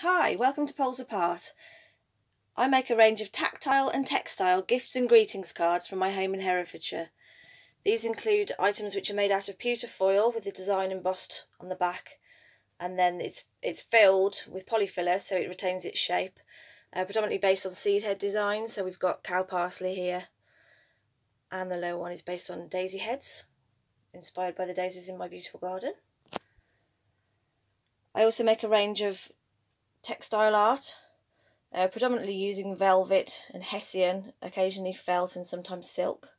Hi, welcome to Poles Apart. I make a range of tactile and textile gifts and greetings cards from my home in Herefordshire. These include items which are made out of pewter foil with the design embossed on the back, and then it's filled with polyfiller so it retains its shape, predominantly based on seed head designs. So we've got cow parsley here, and the lower one is based on daisy heads, inspired by the daisies in my beautiful garden. I also make a range of textile art, predominantly using velvet and hessian, occasionally felt and sometimes silk.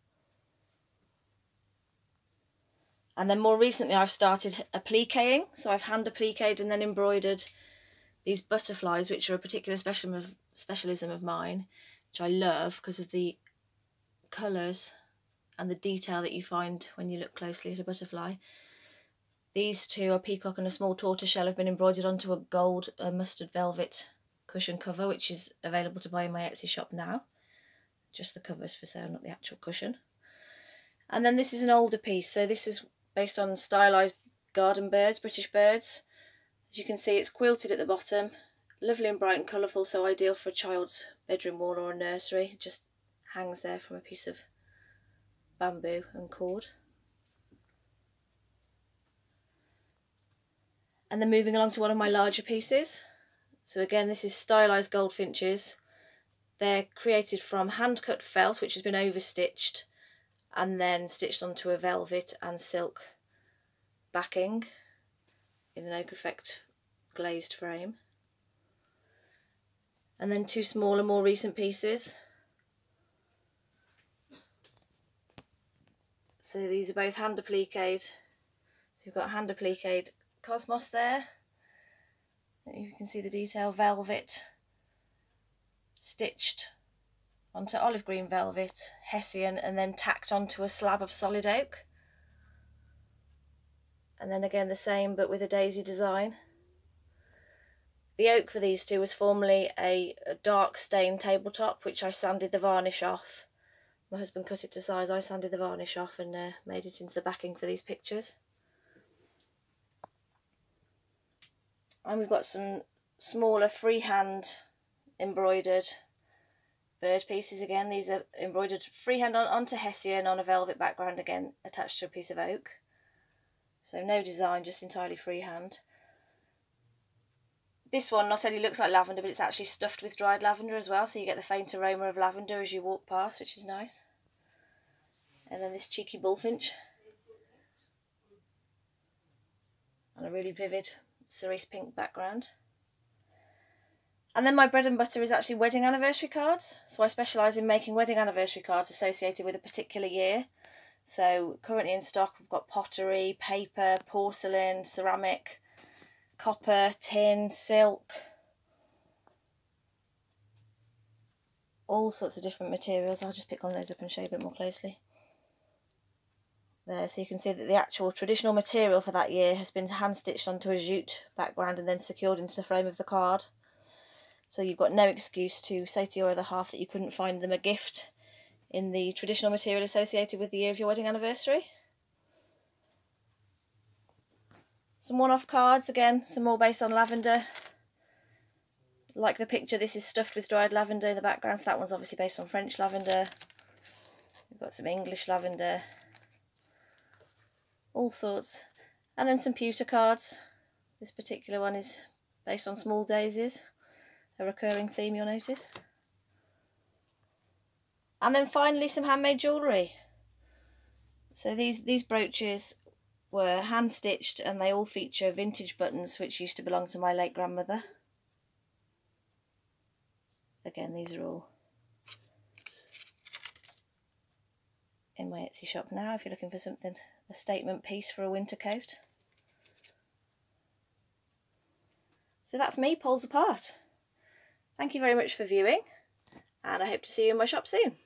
And then more recently I've started appliquing, so I've hand appliqued and then embroidered these butterflies, which are a particular specialism of mine, which I love because of the colours and the detail that you find when you look closely at a butterfly. These two, a peacock and a small tortoiseshell, have been embroidered onto a gold mustard velvet cushion cover, which is available to buy in my Etsy shop now. Just the covers for sale, not the actual cushion. And then this is an older piece, so this is based on stylised garden birds, British birds. As you can see, it's quilted at the bottom, lovely and bright and colourful, so ideal for a child's bedroom wall or a nursery. It just hangs there from a piece of bamboo and cord. And then moving along to one of my larger pieces. So again, this is stylised goldfinches. They're created from hand-cut felt, which has been overstitched and then stitched onto a velvet and silk backing in an oak effect glazed frame. And then two smaller, more recent pieces. So these are both hand appliqued. So you've got hand appliqued cosmos there. You can see the detail, velvet stitched onto olive green velvet, hessian, and then tacked onto a slab of solid oak. And then again the same but with a daisy design. The oak for these two was formerly a dark stained tabletop, which I sanded the varnish off. My husband cut it to size, I sanded the varnish off and made it into the backing for these pictures. And we've got some smaller freehand embroidered bird pieces again. These are embroidered freehand onto hessian on a velvet background, again attached to a piece of oak. So no design, just entirely freehand. This one not only looks like lavender, but it's actually stuffed with dried lavender as well, so you get the faint aroma of lavender as you walk past, which is nice. And then this cheeky bullfinch. And a really vivid cerise pink background. And then my bread and butter is actually wedding anniversary cards. So I specialise in making wedding anniversary cards associated with a particular year. So currently in stock we've got pottery, paper, porcelain, ceramic, copper, tin, silk. All sorts of different materials. I'll just pick one of those up and show you a bit more closely. There, so you can see that the actual traditional material for that year has been hand stitched onto a jute background and then secured into the frame of the card. So you've got no excuse to say to your other half that you couldn't find them a gift in the traditional material associated with the year of your wedding anniversary. Some one-off cards, again, some more based on lavender. Like the picture, this is stuffed with dried lavender in the background, so that one's obviously based on French lavender. We've got some English lavender. All sorts. And then some pewter cards. This particular one is based on small daisies, a recurring theme you'll notice. And then finally some handmade jewellery. So these brooches were hand stitched and they all feature vintage buttons which used to belong to my late grandmother. Again, these are all in my Etsy shop now if you're looking for something, a statement piece for a winter coat. So that's me, Poles Apart. Thank you very much for viewing, and I hope to see you in my shop soon.